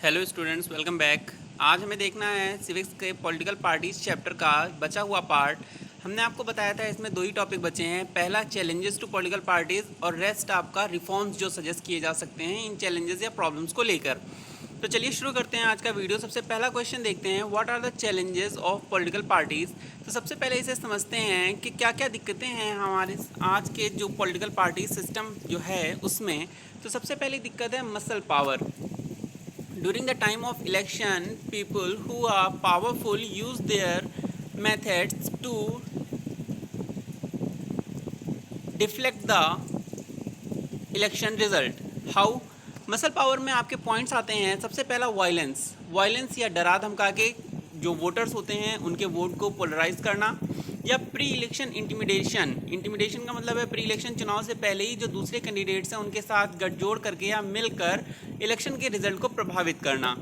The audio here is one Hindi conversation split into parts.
Hello students, welcome back. आज हमें देखना है सिविक्स के पॉलिटिकल पार्टीज चैप्टर का बचा हुआ पार्ट। हमने आपको बताया था इसमें दो ही टॉपिक बचे हैं। पहला चैलेंजेस टू पॉलिटिकल पार्टीज और रेस्ट आपका रिफॉर्म्स जो सजेस्ट किए जा सकते हैं इन चैलेंजेस या प्रॉब्लम्स को लेकर। तो चलिए शुरू करते हैं आज का वीडियो। सबसे पहला क्वेश्चन देखते हैं, what are the challenges of political parties. तो सबसे पहले इसे समझते हैं कि क्या क्या दिक्कतें हैं हमारे आज के जो पॉलिटिकल पार्टी सिस्टम जो है उसमें। तो सबसे पहली दिक्कत है muscle power. During the time of election, people who are powerful use their methods to deflect the election result. How? Muscle power में आपके पॉइंट्स आते हैं। सबसे पहला वायलेंस या डरा धमका के जो वोटर्स होते हैं उनके वोट को पोलराइज करना, या प्री इलेक्शन इंटिमिडेशन का मतलब है प्री इलेक्शन चुनाव से पहले ही जो दूसरे कैंडिडेट्स हैं उनके साथ गठजोड़ करके या मिलकर इलेक्शन के रिजल्ट को प्रभावित करना।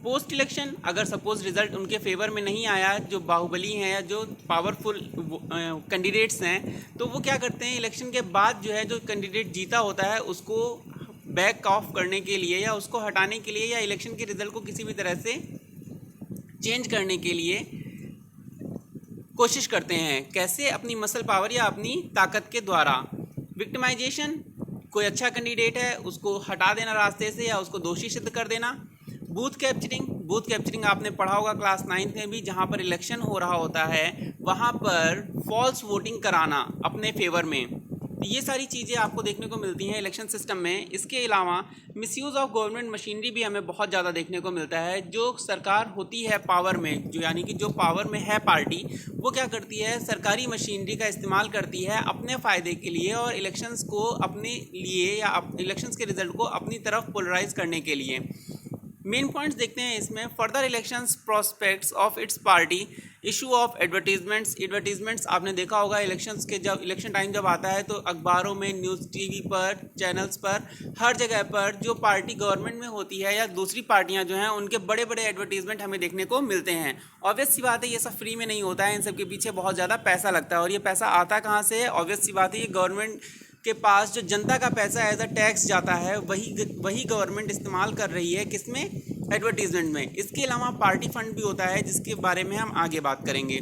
पोस्ट इलेक्शन, अगर सपोज रिजल्ट उनके फेवर में नहीं आया, जो बाहुबली हैं या जो पावरफुल कैंडिडेट्स हैं, तो वो क्या करते हैं, इलेक्शन के बाद जो है जो कैंडिडेट जीता होता है उसको बैक ऑफ करने के लिए या उसको हटाने के लिए या इलेक्शन के रिजल्ट को किसी भी तरह से चेंज करने के लिए कोशिश करते हैं। कैसे? अपनी मसल पावर या अपनी ताकत के द्वारा। विक्टिमाइजेशन, कोई अच्छा कैंडिडेट है उसको हटा देना रास्ते से या उसको दोषी सिद्ध कर देना। बूथ कैप्चरिंग आपने पढ़ा होगा क्लास 9 में भी, जहां पर इलेक्शन हो रहा होता है वहां पर फॉल्स वोटिंग कराना अपने फेवर में। ये सारी चीज़ें आपको देखने को मिलती हैं इलेक्शन सिस्टम में। इसके अलावा मिसयूज़ ऑफ गवर्नमेंट मशीनरी भी हमें बहुत ज़्यादा देखने को मिलता है। जो सरकार होती है पावर में, जो यानी कि जो पावर में है पार्टी, वो क्या करती है, सरकारी मशीनरी का इस्तेमाल करती है अपने फ़ायदे के लिए और इलेक्शंस को अपने लिए या इलेक्शंस के रिजल्ट को अपनी तरफ पोलराइज करने के लिए। मेन पॉइंट्स देखते हैं इसमें। Further elections prospects of its party, issue of advertisements आपने देखा होगा इलेक्शंस के, जब इलेक्शन टाइम जब आता है तो अखबारों में, न्यूज़ टीवी पर, चैनल्स पर, हर जगह पर जो पार्टी गवर्नमेंट में होती है या दूसरी पार्टियां जो हैं उनके बड़े बड़े एडवर्टीजमेंट हमें देखने को मिलते हैं। ऑब्वियस सी बात है ये सब फ्री में नहीं होता है, इन सब के पीछे बहुत ज़्यादा पैसा लगता है। और ये पैसा आता कहाँ से है? ऑब्वियस सी बात है ये गवर्नमेंट के पास जो जनता का पैसा एज अ टैक्स जाता है वही गवर्नमेंट इस्तेमाल कर रही है, किसमें? एडवर्टीजमेंट में। इसके अलावा पार्टी फंड भी होता है जिसके बारे में हम आगे बात करेंगे।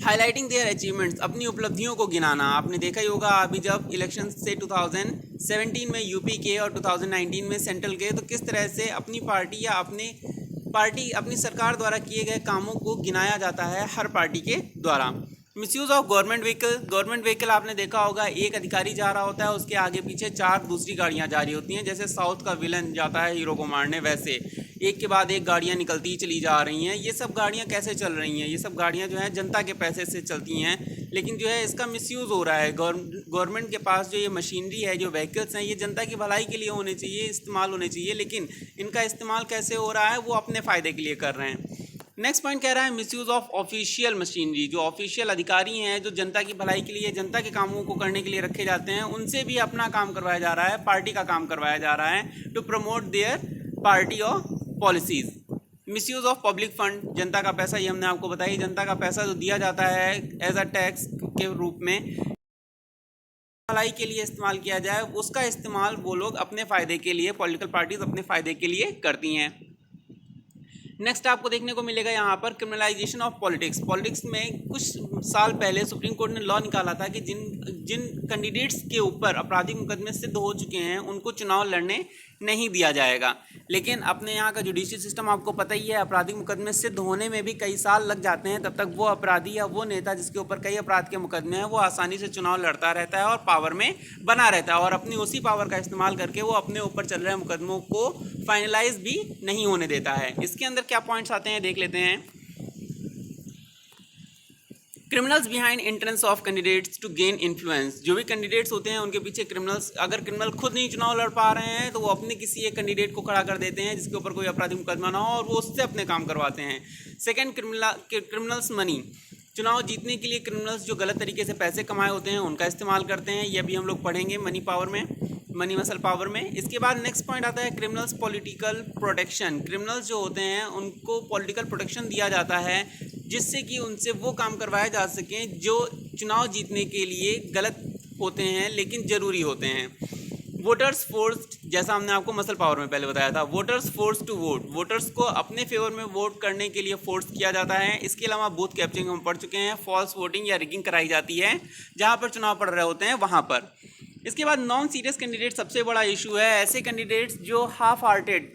हाईलाइटिंग देयर अचीवमेंट्स, अपनी उपलब्धियों को गिनाना। आपने देखा ही होगा अभी जब इलेक्शन से 2017 में यूपी के और 2019 में सेंट्रल के, तो किस तरह से अपनी पार्टी या अपनी सरकार द्वारा किए गए कामों को गिनाया जाता है हर पार्टी के द्वारा। मिसयूज़ ऑफ गवर्नमेंट व्हीकल आपने देखा होगा, एक अधिकारी जा रहा होता है, उसके आगे पीछे 4 दूसरी गाड़ियां जा रही होती हैं। जैसे साउथ का विलन जाता है हीरो को मारने, वैसे एक के बाद एक गाड़ियां निकलती ही चली जा रही हैं। ये सब गाड़ियां कैसे चल रही हैं? ये सब गाड़ियां जो हैं जनता के पैसे से चलती हैं, लेकिन जो है इसका मिसयूज़ हो रहा है। गवर्नमेंट के पास जो ये मशीनरी है, जो व्हीकल्स हैं, ये जनता की भलाई के लिए होने चाहिए, इस्तेमाल होने चाहिए, लेकिन इनका इस्तेमाल कैसे हो रहा है? वो अपने फ़ायदे के लिए कर रहे हैं। नेक्स्ट पॉइंट कह रहा है मिसयूज़ ऑफ ऑफिशियल मशीनरी। जो ऑफिशियल अधिकारी हैं, जो जनता की भलाई के लिए, जनता के कामों को करने के लिए रखे जाते हैं, उनसे भी अपना काम करवाया जा रहा है, पार्टी का काम करवाया जा रहा है, टू प्रमोट देयर पार्टी और policies. Misuse of public fund, जनता का पैसा, ये हमने आपको बताया, जनता का पैसा जो दिया जाता है एज अ टैक्स के रूप में भलाई के लिए इस्तेमाल किया जाए, उसका इस्तेमाल वो लोग अपने फ़ायदे के लिए, पॉलिटिकल पार्टीज अपने फ़ायदे के लिए करती हैं। नेक्स्ट आपको देखने को मिलेगा यहाँ पर क्रिमिनलाइजेशन ऑफ पॉलिटिक्स में कुछ साल पहले सुप्रीम कोर्ट ने लॉ निकाला था कि जिन कैंडिडेट्स के ऊपर आपराधिक मुकदमे सिद्ध हो चुके हैं उनको चुनाव लड़ने नहीं दिया जाएगा। लेकिन अपने यहाँ का जुडिशियल सिस्टम आपको पता ही है, आपराधिक मुकदमे सिद्ध होने में भी कई साल लग जाते हैं। तब तक वो अपराधी या वो नेता जिसके ऊपर कई अपराध के मुकदमे हैं वो आसानी से चुनाव लड़ता रहता है और पावर में बना रहता है, और अपनी उसी पावर का इस्तेमाल करके वो अपने ऊपर चल रहे मुकदमों को फाइनलाइज भी नहीं होने देता है। इसके अंदर क्या पॉइंट्स आते हैं देख लेते हैं। Criminals behind entrance of candidates to gain influence. जो भी कैंडिडेट्स होते हैं उनके पीछे क्रिमिनल्स, अगर क्रिमिनल खुद नहीं चुनाव लड़ पा रहे हैं तो वो अपने किसी एक कैंडिडेट को खड़ा कर देते हैं जिसके ऊपर कोई आपराधिक मुकदमा ना हो और वो उससे अपने काम करवाते हैं। Second, criminals money. चुनाव जीतने के लिए क्रिमिनल्स जो गलत तरीके से पैसे कमाए होते हैं उनका इस्तेमाल करते हैं। ये भी हम लोग पढ़ेंगे मनी मसल पावर में। इसके बाद नेक्स्ट पॉइंट आता है क्रिमिनल्स पॉलिटिकल प्रोटेक्शन। क्रिमिनल्स जो होते हैं उनको पॉलिटिकल प्रोटेक्शन दिया जाता है जिससे कि उनसे वो काम करवाए जा सकें जो चुनाव जीतने के लिए गलत होते हैं लेकिन ज़रूरी होते हैं। वोटर्स फोर्स्ड, जैसा हमने आपको मसल पावर में पहले बताया था, voters force to vote, voters को अपने फेवर में वोट करने के लिए फोर्स किया जाता है। इसके अलावा बूथ कैप्चरिंग हम पढ़ चुके हैं, फॉल्स वोटिंग या रिगिंग कराई जाती है जहां पर चुनाव पड़ रहे होते हैं वहां पर। इसके बाद नॉन सीरियस कैंडिडेट सबसे बड़ा इशू है, ऐसे कैंडिडेट्स जो हाफ हार्टेड,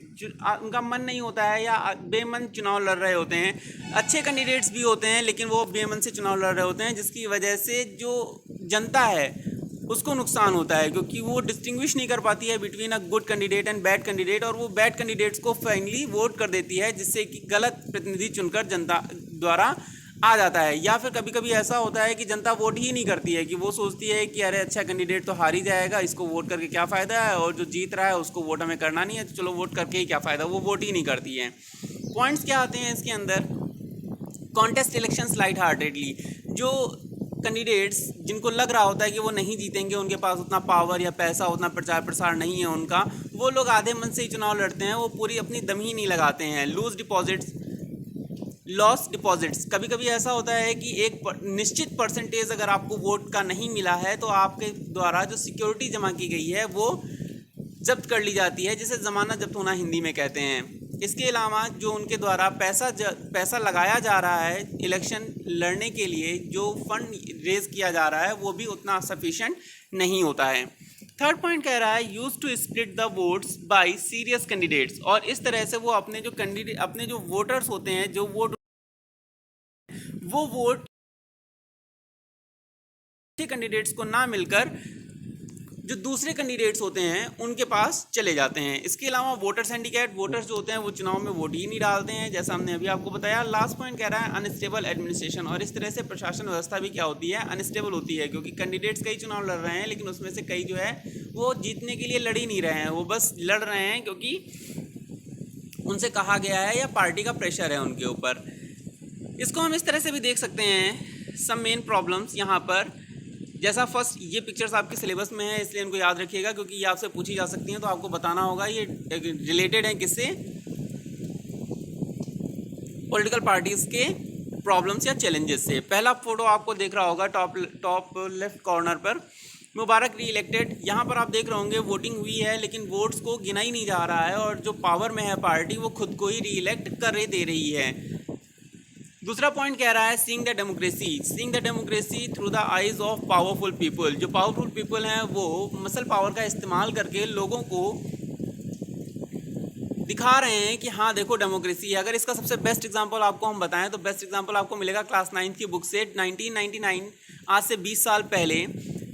उनका मन नहीं होता है या बेमन चुनाव लड़ रहे होते हैं। अच्छे कैंडिडेट्स भी होते हैं लेकिन वो बेमन से चुनाव लड़ रहे होते हैं, जिसकी वजह से जो जनता है उसको नुकसान होता है, क्योंकि वो डिस्टिंग्विश नहीं कर पाती है between a good candidate and bad candidate, और वो बैड कैंडिडेट्स को फाइनली वोट कर देती है, जिससे कि गलत प्रतिनिधि चुनकर जनता द्वारा आ जाता है। या फिर कभी कभी ऐसा होता है कि जनता वोट ही नहीं करती है, कि वो सोचती है कि अरे अच्छा कैंडिडेट तो हार ही जाएगा, इसको वोट करके क्या फ़ायदा है, और जो जीत रहा है उसको वोट हमें करना नहीं है, तो चलो वोट करके ही क्या फ़ायदा, वो वोट ही नहीं करती है। पॉइंट्स क्या आते हैं इसके अंदर, कॉन्टेस्ट इलेक्शंस लाइट हार्टेडली, जो कैंडिडेट्स जिनको लग रहा होता है कि वो नहीं जीतेंगे, उनके पास उतना पावर या पैसा, उतना प्रचार प्रसार नहीं है उनका, वो लोग आधे मन से ही चुनाव लड़ते हैं, वो पूरी अपनी दम ही नहीं लगाते हैं। लूज डिपॉजिट्स, लॉस डिपॉजिट्स, कभी कभी ऐसा होता है कि एक निश्चित परसेंटेज अगर आपको वोट का नहीं मिला है तो आपके द्वारा जो सिक्योरिटी जमा की गई है वो जब्त कर ली जाती है, जिसे ज़मानत जब्त होना हिंदी में कहते हैं। इसके अलावा जो उनके द्वारा पैसा लगाया जा रहा है इलेक्शन लड़ने के लिए, जो फंड रेज किया जा रहा है वो भी उतना सफिशिएंट नहीं होता है। थर्ड पॉइंट कह रहा है use to split the votes by serious candidates, और इस तरह से वो अपने जो वोटर्स होते हैं, जो वो वोट कैंडिडेट्स को ना मिलकर जो दूसरे कैंडिडेट्स होते हैं उनके पास चले जाते हैं। इसके अलावा वोटर सिंडिकेट, वोटर्स जो होते हैं वो चुनाव में वोट ही नहीं डालते हैं, जैसा हमने अभी आपको बताया। लास्ट पॉइंट कह रहा है अनस्टेबल एडमिनिस्ट्रेशन, और इस तरह से प्रशासन व्यवस्था भी क्या होती है, अनस्टेबल होती है, क्योंकि कैंडिडेट्स कई चुनाव लड़ रहे हैं लेकिन उसमें से कई जो है वो जीतने के लिए लड़ ही नहीं रहे हैं, वो बस लड़ रहे हैं क्योंकि उनसे कहा गया है या पार्टी का प्रेशर है उनके ऊपर। इसको हम इस तरह से भी देख सकते हैं, सम मेन प्रॉब्लम्स यहाँ पर, जैसा फर्स्ट ये पिक्चर्स आपके सिलेबस में है इसलिए इनको याद रखिएगा, क्योंकि ये आपसे पूछी जा सकती हैं, तो आपको बताना होगा ये रिलेटेड है किससे, पॉलिटिकल पार्टीज के प्रॉब्लम्स या चैलेंजेस से। पहला फोटो आपको देख रहा होगा टॉप लेफ्ट कॉर्नर पर, मुबारक री इलेक्टेड। यहाँ पर आप देख रहे होंगे वोटिंग हुई है लेकिन वोट्स को गिना ही नहीं जा रहा है, और जो पावर में है पार्टी वो खुद को ही री इलेक्ट कर दे रही है। दूसरा पॉइंट कह रहा है seeing the democracy through the eyes of powerful people. जो पावरफुल पीपल हैं वो मसल पावर का इस्तेमाल करके लोगों को दिखा रहे हैं कि हाँ देखो डेमोक्रेसी है। अगर इसका सबसे बेस्ट एग्जांपल आपको हम बताएं तो बेस्ट एग्जांपल आपको मिलेगा क्लास 9 की बुक से 1999, आज से 20 साल पहले,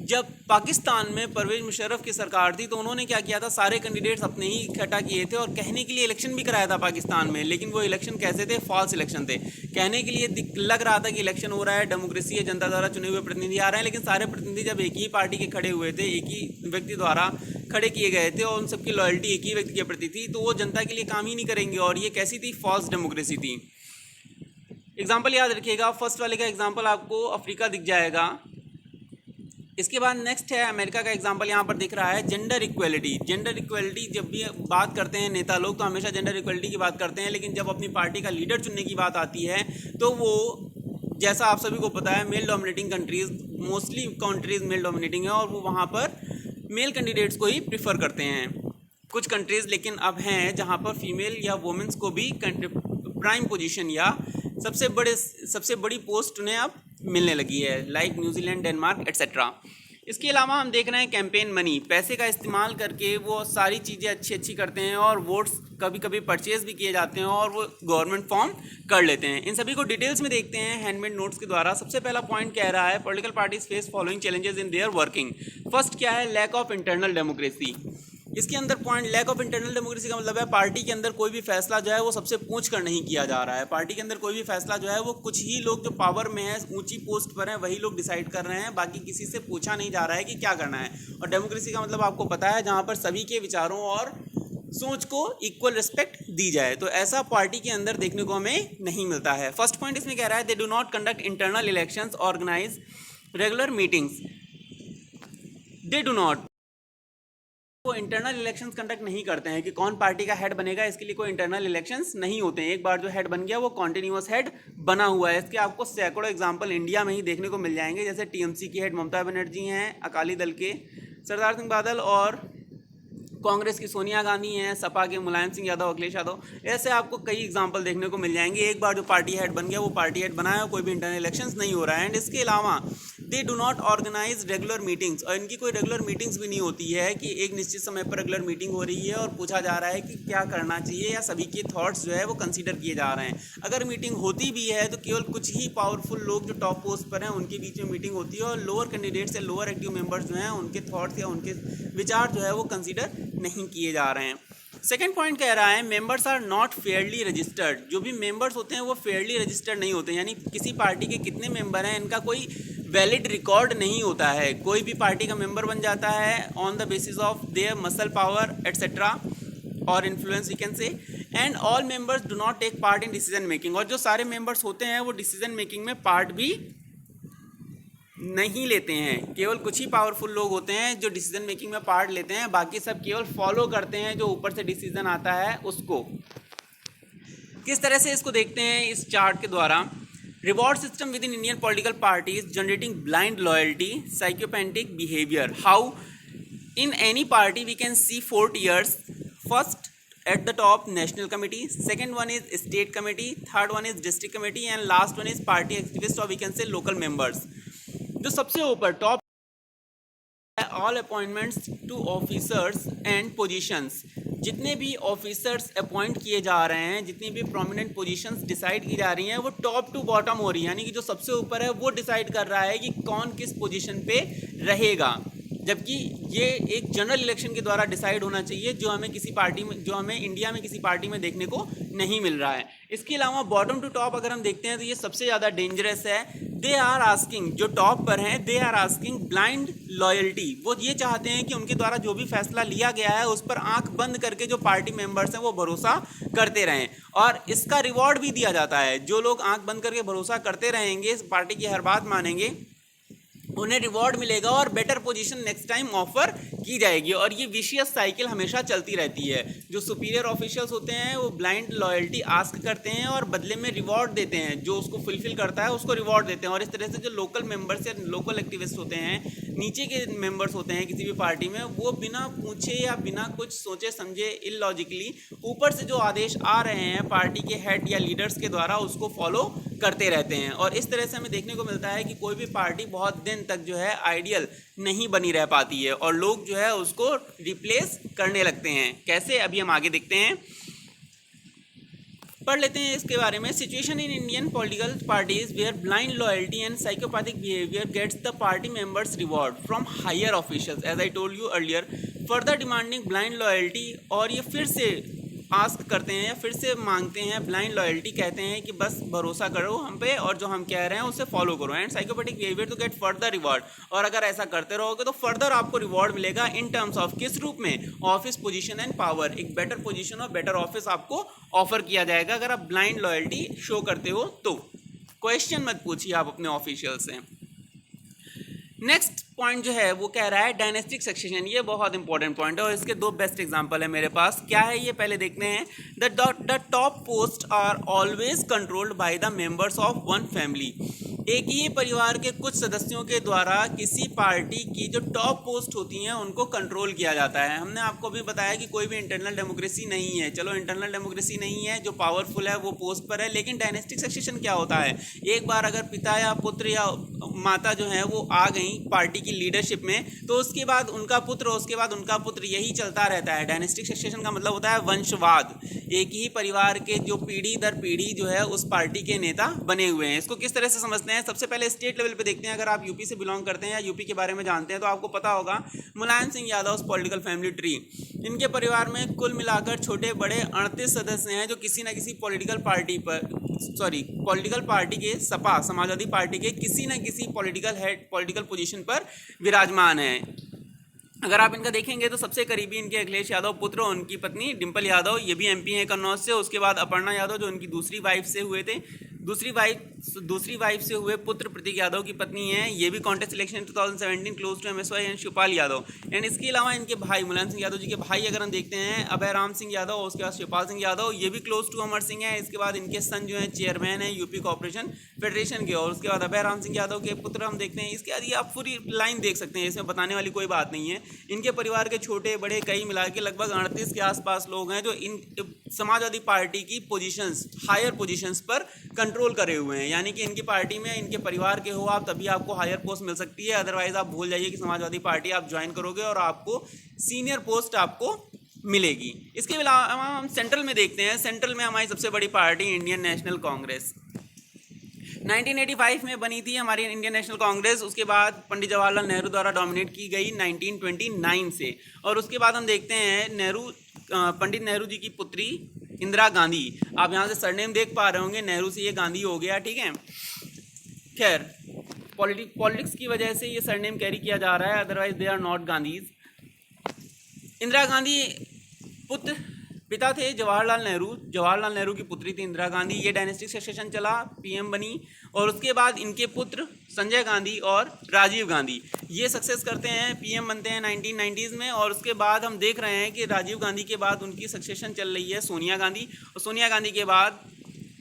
जब पाकिस्तान में परवेज मुशर्रफ की सरकार थी तो उन्होंने क्या किया था, सारे कैंडिडेट्स अपने ही इकट्ठा किए थे और कहने के लिए इलेक्शन भी कराया था पाकिस्तान में, लेकिन वो इलेक्शन कैसे थे, फॉल्स इलेक्शन थे। कहने के लिए लग रहा था कि इलेक्शन हो रहा है, डेमोक्रेसी है, जनता द्वारा चुने हुए प्रतिनिधि आ रहे हैं, लेकिन सारे प्रतिनिधि जब एक ही पार्टी के खड़े हुए थे, एक ही व्यक्ति द्वारा खड़े किए गए थे और उन सबकी लॉयल्टी एक ही व्यक्ति के प्रति थी, तो वो जनता के लिए काम ही नहीं करेंगे, और ये कैसी थी, फॉल्स डेमोक्रेसी थी। एग्जाम्पल याद रखिएगा, फर्स्ट वाले का एग्जाम्पल आपको अफ्रीका दिख जाएगा। इसके बाद नेक्स्ट है अमेरिका का एग्जांपल यहाँ पर दिख रहा है, जेंडर इक्वलिटी। जब भी बात करते हैं नेता लोग तो हमेशा जेंडर इक्वलिटी की बात करते हैं, लेकिन जब अपनी पार्टी का लीडर चुनने की बात आती है तो वो, जैसा आप सभी को पता है, male dominating countries, mostly countries male dominating है और वो वहाँ पर मेल कैंडिडेट्स को ही प्रीफर करते हैं। कुछ कंट्रीज़ लेकिन अब हैं जहाँ पर फीमेल या वुमेंस को भी प्राइम पोजीशन या सबसे बड़ी पोस्ट उन्हें अब मिलने लगी है, लाइक न्यूजीलैंड, डेनमार्क एट्सेट्रा। इसके अलावा हम देख रहे हैं कैंपेन मनी, पैसे का इस्तेमाल करके वो सारी चीज़ें अच्छी करते हैं और वोट्स कभी कभी परचेज भी किए जाते हैं और वो गवर्नमेंट फॉर्म कर लेते हैं। इन सभी को डिटेल्स में देखते हैं हैंडमेड नोट्स के द्वारा। सबसे पहला पॉइंट कह रहा है political parties face following challenges in their working. First क्या है, लैक ऑफ इंटरनल डेमोक्रेसी। इसके अंदर point lack of internal democracy का मतलब है पार्टी के अंदर कोई भी फैसला जो है वो सबसे पूछ कर नहीं किया जा रहा है। पार्टी के अंदर कोई भी फैसला जो है वो कुछ ही लोग जो पावर में है, ऊंची पोस्ट पर हैं, वही लोग डिसाइड कर रहे हैं, बाकी किसी से पूछा नहीं जा रहा है कि क्या करना है। और डेमोक्रेसी का मतलब आपको पता है जहाँ पर सभी के विचारों और सोच को इक्वल रिस्पेक्ट दी जाए, तो ऐसा पार्टी के अंदर देखने को हमें नहीं मिलता है। फर्स्ट पॉइंट इसमें कह रहा है they do not conduct internal elections, organize regular meetings. They do not, वो इंटरनल इलेक्शंस कंडक्ट नहीं करते हैं कि कौन पार्टी का हेड बनेगा, इसके लिए कोई इंटरनल इलेक्शंस नहीं होते हैं। एक बार जो हेड बन गया वो कॉन्टिन्यूअस हेड बना हुआ है। इसके आपको सैकड़ों एग्जांपल इंडिया में ही देखने को मिल जाएंगे, जैसे टीएमसी की हेड ममता बनर्जी हैं, अकाली दल के सरदार सिंह बादल और कांग्रेस की सोनिया गांधी हैं, सपा के मुलायम सिंह यादव, अखिलेश यादव, ऐसे आपको कई एग्जांपल देखने को मिल जाएंगे। एक बार जो पार्टी हेड बन गया वो पार्टी हेड बनाया, कोई भी इंटरनल इलेक्शंस नहीं हो रहा है। एंड इसके अलावा they do not organize regular meetings, और इनकी कोई रेगुलर मीटिंग्स भी नहीं होती है कि एक निश्चित समय पर रेगुलर मीटिंग हो रही है और पूछा जा रहा है कि क्या करना चाहिए, या सभी के थॉट्स जो है वो कंसीडर किए जा रहे हैं। अगर मीटिंग होती भी है तो केवल कुछ ही पावरफुल लोग जो टॉप पोस्ट पर हैं उनके बीच में मीटिंग होती है, और लोअर कैंडिडेट्स या लोअर एक्टिव मेंबर्स जो हैं उनके थॉट्स या उनके विचार जो है वो कंसीडर नहीं किए जा रहे हैं। सेकेंड पॉइंट कह रहा है members are not fairly registered. जो भी मेंबर्स होते हैं वो फेयरली रजिस्टर्ड नहीं होते, यानी किसी पार्टी के कितने मेंबर हैं इनका कोई वैलिड रिकॉर्ड नहीं होता है। कोई भी पार्टी का मेंबर बन जाता है on the basis of their muscle power etcetera और influence we can say, and all members do not take part in decision making. और जो सारे मेंबर्स होते हैं वो डिसीजन मेकिंग में पार्ट भी नहीं लेते हैं। केवल कुछ ही पावरफुल लोग होते हैं जो डिसीजन मेकिंग में पार्ट लेते हैं, बाकी सब केवल फॉलो करते हैं जो ऊपर से डिसीजन आता है उसको। किस तरह से इसको देखते हैं इस चार्ट के द्वारा, reward system within Indian political parties generating blind loyalty, psychopathic behaviour. How in any party we can see 4 tiers. First at the top national committee, second one is state committee, third one is district committee, and last one is party activists or we can say local members. जो सबसे ऊपर top all appointments to officers and positions. जितने भी ऑफिसर्स अपॉइंट किए जा रहे हैं, जितनी भी प्रोमिनेंट पोजीशंस डिसाइड की जा रही हैं वो टॉप टू बॉटम हो रही है, यानी कि जो सबसे ऊपर है वो डिसाइड कर रहा है कि कौन किस पोजीशन पे रहेगा, जबकि ये एक जनरल इलेक्शन के द्वारा डिसाइड होना चाहिए जो हमें किसी पार्टी में, जो हमें इंडिया में किसी पार्टी में देखने को नहीं मिल रहा है। इसके अलावा बॉटम टू टॉप अगर हम देखते हैं तो ये सबसे ज़्यादा डेंजरस है। दे आर आस्किंग, जो टॉप पर हैं, they are asking blind loyalty. वो ये चाहते हैं कि उनके द्वारा जो भी फैसला लिया गया है उस पर आंख बंद करके जो पार्टी मेंबर्स हैं वो भरोसा करते रहें, और इसका रिवॉर्ड भी दिया जाता है। जो लोग आंख बंद करके भरोसा करते रहेंगे, इस पार्टी की हर बात मानेंगे, उन्हें रिवॉर्ड मिलेगा और better position next time offer की जाएगी। और ये विशियस साइकिल हमेशा चलती रहती है। जो सुपीरियर ऑफिशियल्स होते हैं वो ब्लाइंड लॉयल्टी आस्क करते हैं और बदले में रिवॉर्ड देते हैं, जो उसको फुलफिल करता है उसको रिवॉर्ड देते हैं। और इस तरह से जो लोकल मेंबर्स या लोकल एक्टिविस्ट होते हैं, नीचे के मेंबर्स होते हैं किसी भी पार्टी में, वो बिना पूछे या बिना कुछ सोचे समझे इलॉजिकली ऊपर से जो आदेश आ रहे हैं पार्टी के हेड या लीडर्स के द्वारा उसको फॉलो करते रहते हैं। और इस तरह से हमें देखने को मिलता है कि कोई भी पार्टी बहुत दिन तक जो है आइडियल नहीं बनी रह पाती है और लोग जो है उसको रिप्लेस करने लगते हैं। कैसे, अभी हम आगे देखते हैं, पढ़ लेते हैं इसके बारे में। Situation in Indian political parties where blind loyalty and psychopathic behaviour gets the party members reward from higher officials as I told you earlier, further demanding blind loyalty. और ये फिर से आस्क करते हैं या फिर से मांगते हैं ब्लाइंड लॉयल्टी, कहते हैं कि बस भरोसा करो हम पे और जो हम कह रहे हैं उसे फॉलो करो। And psychopathic behaviour to get further reward, और अगर ऐसा करते रहोगे तो फर्दर आपको रिवॉर्ड मिलेगा इन टर्म्स ऑफ, किस रूप में, ऑफिस पोजीशन एंड पावर। एक बेटर पोजीशन और बेटर ऑफिस आपको ऑफर किया जाएगा अगर आप ब्लाइंड लॉयल्टी शो करते हो तो। क्वेश्चन मत पूछिए आप अपने ऑफिशियल से। नेक्स्ट पॉइंट जो है वो कह रहा है डायनेस्टिक सक्सेशन। ये बहुत इंपॉर्टेंट पॉइंट है और इसके 2 बेस्ट एग्जांपल है मेरे पास। क्या है ये, पहले देखते हैं। The top post are always controlled by the members of one family. एक ही परिवार के कुछ सदस्यों के द्वारा किसी पार्टी की जो टॉप पोस्ट होती हैं उनको कंट्रोल किया जाता है। हमने आपको भी बताया कि कोई भी इंटरनल डेमोक्रेसी नहीं है। चलो इंटरनल डेमोक्रेसी नहीं है, जो पावरफुल है वो पोस्ट पर है, लेकिन डायनेस्टिक सक्सेशन क्या होता है, एक बार अगर पिता या पुत्र या माता जो है वो आ गई पार्टी की लीडरशिप में तो उसके बाद उनका पुत्र, उसके बाद उनका पुत्र, यही चलता रहता है। डायनेस्टिक सक्सेशन का मतलब होता है वंशवाद। एक ही परिवार के जो पीढ़ी दर पीढ़ी जो है उस पार्टी के नेता बने हुए हैं। इसको किस तरह से समझते हैं, सबसे पहले स्टेट लेवल पे देखते हैं। अगर आप यूपी से बिलोंग करते हैं या यूपी के बारे में जानते हैं तो आपको पता होगा Mulayam Singh Yadav political family tree. इनके परिवार में कुल मिलाकर छोटे बड़े 38 सदस्य हैं जो किसी न किसी पॉलिटिकल पार्टी के, सपा समाजवादी पार्टी के किसी न किसी पॉलिटिकल पोजीशन पर विराजमान हैं। अगर आप इनका देखेंगे तो सबसे करीबी इनके अखिलेश यादव पुत्र, उनकी पत्नी डिंपल यादव, ये भी एमपी हैं कन्नौज से। उसके बाद अपर्णा यादव जो उनकी दूसरी वाइफ से हुए थे, दूसरी वाइफ से हुए पुत्र प्रतीक यादव की पत्नी हैं, ये भी contest election 2017 close to MSY and Shivpal Yadav. And इसके अलावा इनके भाई मुलायम सिंह यादव जी के भाई अगर हम देखते हैं अभय राम सिंह यादव और उसके बाद शिवपाल सिंह यादव, ये भी क्लोज टू अमर सिंह है। इसके बाद इनके सन जो है चेयरमैन है यूपी कॉर्पोरेशन फेडरेशन के, और उसके बाद अभय राम सिंह यादव के पुत्र हम देखते हैं। इसके बाद ये आप पूरी लाइन देख सकते हैं, इसमें बताने वाली कोई बात नहीं है। इनके परिवार के छोटे बड़े कई मिला के लगभग 38 के आसपास लोग हैं जो इन समाजवादी पार्टी की पोजीशंस, हायर पोजीशंस पर कंट्रोल करे हुए हैं। यानी कि इनकी पार्टी में इनके परिवार के हो आप तभी आपको हायर पोस्ट मिल सकती है, अदरवाइज आप भूल जाइए कि समाजवादी पार्टी आप ज्वाइन करोगे और आपको सीनियर पोस्ट आपको मिलेगी। इसके अलावा हम सेंट्रल में देखते हैं। सेंट्रल में हमारी सबसे बड़ी पार्टी इंडियन नेशनल कांग्रेस 1985 में बनी थी हमारी इंडियन नेशनल कांग्रेस। उसके बाद पंडित जवाहरलाल नेहरू द्वारा डोमिनेट की गई 1929 से। और उसके बाद हम देखते हैं पंडित नेहरू जी की पुत्री इंदिरा गांधी। आप यहाँ से सरनेम देख पा रहे होंगे, नेहरू से ये गांधी हो गया, ठीक है। खैर पॉलिटिक्स की वजह से ये सरनेम कैरी किया जा रहा है, otherwise they are not Gandhis. Indira Gandhi पिता थे जवाहरलाल नेहरू की पुत्री थी इंदिरा गांधी। ये डायनेस्टिक सक्सेशन चला, पीएम बनी। और उसके बाद इनके पुत्र संजय गांधी और राजीव गांधी ये सक्सेस करते हैं, पीएम बनते हैं 1990s में। और उसके बाद हम देख रहे हैं कि राजीव गांधी के बाद उनकी सक्सेशन चल रही है सोनिया गांधी, और सोनिया गांधी के बाद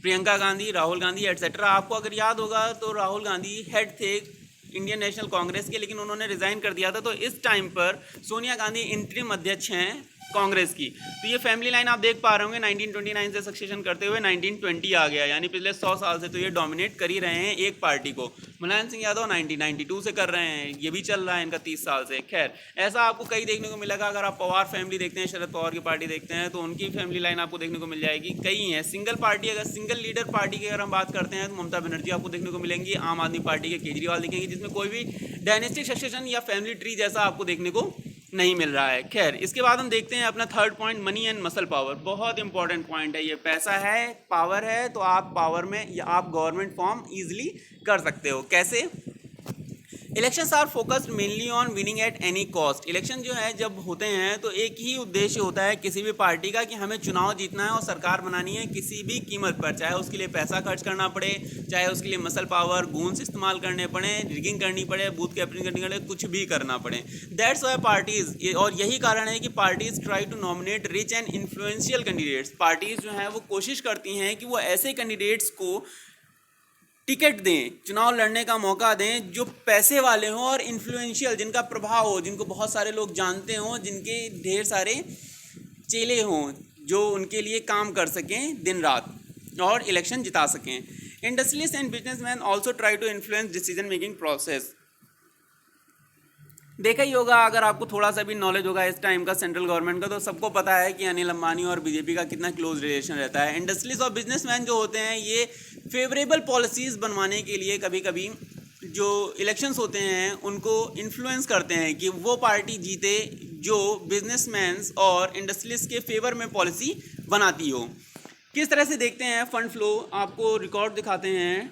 प्रियंका गांधी, राहुल गांधी एटसेट्रा। आपको अगर याद होगा तो राहुल गांधी हेड थे इंडियन नेशनल कांग्रेस के, लेकिन उन्होंने रिजाइन कर दिया था। तो इस टाइम पर सोनिया गांधी इंटरिम अध्यक्ष हैं कांग्रेस की। तो ये फैमिली लाइन आप देख पा रहे होंगे, 1929 से सक्सेशन करते हुए 1920 आ गया, यानी पिछले 100 साल से तो ये डोमिनेट कर ही रहे हैं एक पार्टी को। मुलायम सिंह यादव 1992 से कर रहे हैं, ये भी चल रहा है इनका 30 साल से। खैर ऐसा आपको कई देखने को मिलेगा। अगर आप पवार फैमिली देखते हैं, शरद पवार की पार्टी देखते हैं, तो उनकी फैमिली लाइन आपको देखने को मिल जाएगी। कई हैं सिंगल पार्टी, अगर सिंगल लीडर पार्टी की अगर हम बात करते हैं तो ममता बनर्जी आपको देखने को मिलेंगी, आम आदमी पार्टी के केजरीवाल दिखेंगे, जिसमें कोई भी डायनेस्टिक सक्सेशन या फैमिली ट्री जैसा आपको देखने को नहीं मिल रहा है। खैर इसके बाद हम देखते हैं अपना third point, money and muscle power. बहुत इंपॉर्टेंट पॉइंट है ये। पैसा है, पावर है, तो आप पावर में या आप गवर्नमेंट फॉर्म इजीली कर सकते हो। कैसे? Elections are focused mainly on winning at any cost. Election जो है जब होते हैं तो एक ही उद्देश्य होता है किसी भी पार्टी का कि हमें चुनाव जीतना है और सरकार बनानी है किसी भी कीमत पर, चाहे उसके लिए पैसा खर्च करना पड़े, चाहे उसके लिए मसल पावर गूंस इस्तेमाल करने पड़े, रिगिंग करनी पड़े, बूथ कैप्चरिंग करनी पड़े, कुछ भी करना पड़े। दैट्स वाई पार्टीज, और यही कारण है कि parties try to nominate rich and influential candidates. Parties जो हैं वो कोशिश करती हैं कि वो ऐसे कैंडिडेट्स को टिकट दें, चुनाव लड़ने का मौका दें जो पैसे वाले हों और इन्फ्लुएंशियल, जिनका प्रभाव हो, जिनको बहुत सारे लोग जानते हों, जिनके ढेर सारे चेले हों, जो उनके लिए काम कर सकें दिन रात और इलेक्शन जिता सकें। Industrialist and businessman also try to influence decision making process. देखा ही होगा, अगर आपको थोड़ा सा भी नॉलेज होगा इस टाइम का सेंट्रल गवर्नमेंट का, तो सबको पता है कि अनिल अंबानी और बीजेपी का कितना क्लोज रिलेशन रहता है। इंडस्ट्रियलिस्ट और बिजनेसमैन जो होते हैं ये फेवरेबल पॉलिसीज़ बनवाने के लिए कभी कभी जो इलेक्शंस होते हैं उनको इन्फ्लुएंस करते हैं कि वो पार्टी जीते जो बिजनेसमैन्स और इंडस्ट्रियलिस्ट के फेवर में पॉलिसी बनाती हो। किस तरह से देखते हैं फंड फ्लो, आपको रिकॉर्ड दिखाते हैं।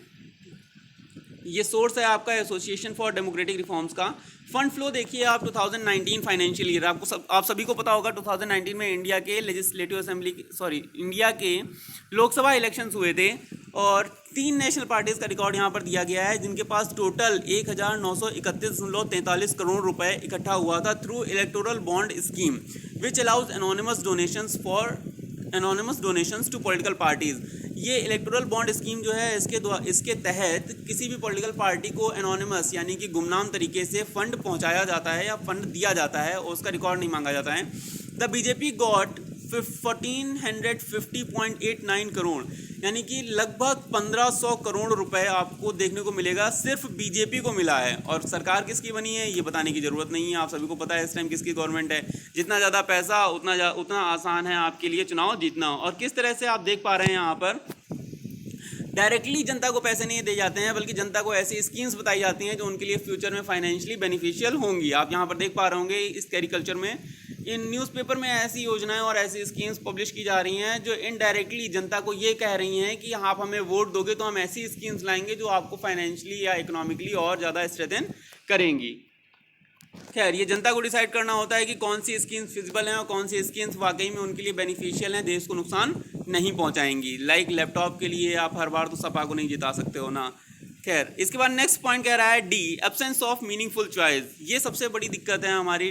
ये सोर्स है आपका एसोसिएशन फॉर डेमोक्रेटिक रिफॉर्म्स का। फंड फ्लो देखिए आप 2019 फाइनेंशियल ईयर, आप सभी को पता होगा 2019 में इंडिया के लेजिस्लेटिव असेंबली इंडिया के लोकसभा इलेक्शंस हुए थे और 3 नेशनल पार्टीज़ का रिकॉर्ड यहाँ पर दिया गया है, जिनके पास टोटल 1931.43 करोड़ रुपए इकट्ठा हुआ था through electoral bond scheme which allows anonymous donations to political parties. ये इलेक्टोरल बॉन्ड स्कीम जो है इसके तहत किसी भी पॉलिटिकल पार्टी को एनोनिमस यानी कि गुमनाम तरीके से फंड पहुंचाया जाता है या फंड दिया जाता है और उसका रिकॉर्ड नहीं मांगा जाता है। द बीजेपी गॉट 1450.89 करोड़, यानी कि लगभग 1500 करोड़ रुपए आपको देखने को मिलेगा, सिर्फ बीजेपी को मिला है। और सरकार किसकी बनी है ये बताने की ज़रूरत नहीं है, आप सभी को पता है इस टाइम किसकी गवर्नमेंट है। जितना ज़्यादा पैसा उतना आसान है आपके लिए चुनाव जीतना। और किस तरह से आप देख पा रहे हैं यहाँ पर डायरेक्टली जनता को पैसे नहीं दिए जाते हैं, बल्कि जनता को ऐसी स्कीम्स बताई जाती हैं जो उनके लिए फ्यूचर में फाइनेंशियली बेनिफिशियल होंगी। आप यहाँ पर देख पा रहे होंगे इस कैरिकल्चर में इन न्यूज़पेपर में ऐसी योजनाएं और ऐसी स्कीम्स पब्लिश की जा रही हैं जो इनडायरेक्टली जनता को ये कह रही हैं कि आप हमें वोट दोगे तो हम ऐसी स्कीम्स लाएंगे जो आपको फाइनेंशियली या इकोनॉमिकली और ज़्यादा स्ट्रेंथन करेंगी। खैर ये जनता को डिसाइड करना होता है कि कौन सी स्कीम्स फिजिबल हैं और कौन सी स्कीम्स वाकई में उनके लिए बेनिफिशियल हैं, देश को नुकसान नहीं पहुंचाएंगी। लाइक लैपटॉप के लिए आप हर बार तो सपा को नहीं जिता सकते हो ना। खैर, इसके बाद नेक्स्ट पॉइंट कह रहा है D, absence of meaningful choice. ये सबसे बड़ी दिक्कत है हमारी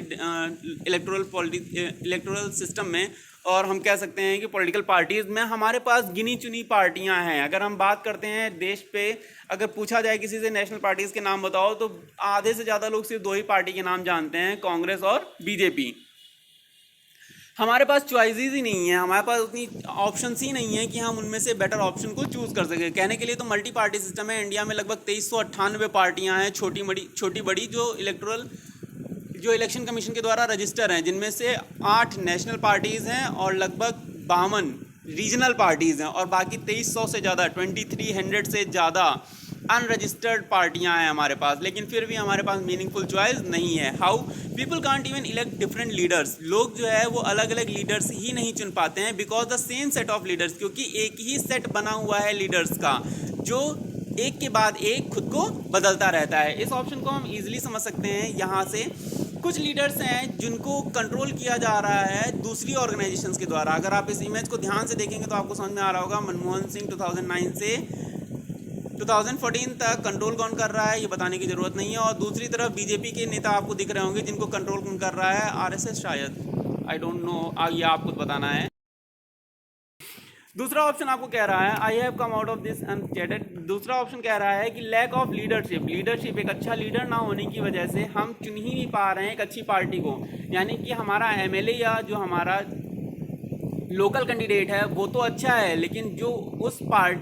इलेक्टोरल सिस्टम में, और हम कह सकते हैं कि पॉलिटिकल पार्टीज में हमारे पास गिनी चुनी पार्टियां हैं। अगर हम बात करते हैं देश पे, अगर पूछा जाए किसी से नेशनल पार्टीज के नाम बताओ तो आधे से ज़्यादा लोग सिर्फ दो ही पार्टी के नाम जानते हैं, कांग्रेस और बीजेपी। हमारे पास चॉइसेस ही नहीं है, हमारे पास उतनी ऑप्शंस ही नहीं है कि हम उनमें से बेटर ऑप्शन को चूज़ कर सकें। कहने के लिए तो मल्टी पार्टी सिस्टम है इंडिया में, लगभग 2398 पार्टियां हैं छोटी बड़ी जो इलेक्शन कमीशन के द्वारा रजिस्टर हैं, जिनमें से 8 नेशनल पार्टीज़ हैं और लगभग 52 रीजनल पार्टीज़ हैं, और बाकी 2300 से ज़्यादा 2300 से ज़्यादा अनरजिस्टर्ड पार्टियां हैं हमारे पास। लेकिन फिर भी हमारे पास मीनिंगफुल चॉइस नहीं है। How people can't even elect different leaders. लोग जो है वो अलग अलग लीडर्स ही नहीं चुन पाते हैं, because the same set of leaders, क्योंकि एक ही सेट बना हुआ है लीडर्स का जो एक के बाद एक खुद को बदलता रहता है। इस ऑप्शन को हम ईजिली समझ सकते हैं। यहाँ से कुछ लीडर्स हैं जिनको कंट्रोल किया जा रहा है दूसरी ऑर्गेनाइजेशंस के द्वारा। अगर आप इस इमेज को ध्यान से देखेंगे तो आपको समझ में आ रहा होगा, मनमोहन सिंह 2009 से 2014 तक कंट्रोल कौन कर रहा है ये बताने की जरूरत नहीं है। और दूसरी तरफ बीजेपी के नेता आपको दिख रहे होंगे जिनको कंट्रोल कौन कर रहा है, आरएसएस शायद, आई डोंट नो, ये आपको बताना है। दूसरा ऑप्शन आपको कह रहा है I have come out of this uncharted. दूसरा ऑप्शन कह रहा है कि लैक ऑफ लीडरशिप, एक अच्छा लीडर ना होने की वजह से हम चुन ही नहीं पा रहे हैं एक अच्छी पार्टी को। यानी कि हमारा एमएलए या जो हमारा लोकल कैंडिडेट है वो तो अच्छा है, लेकिन जो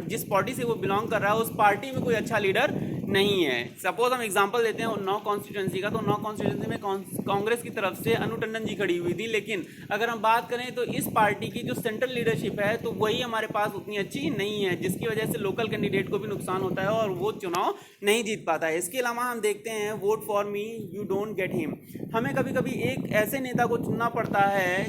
जिस पार्टी से वो बिलोंग कर रहा है उस पार्टी में कोई अच्छा लीडर नहीं है। सपोज हम एग्जांपल देते हैं उन्नाव कॉन्स्टिट्यूंसी का, तो उन्नाव कॉन्स्टिट्यूंसी में कांग्रेस की तरफ से अनु टंडन जी खड़ी हुई थी, लेकिन अगर हम बात करें तो इस पार्टी की जो सेंट्रल लीडरशिप है तो वही हमारे पास उतनी अच्छी नहीं है, जिसकी वजह से लोकल कैंडिडेट को भी नुकसान होता है और वो चुनाव नहीं जीत पाता है। इसके अलावा हम देखते हैं vote for me you don't get him. हमें कभी कभी एक ऐसे नेता को चुनना पड़ता है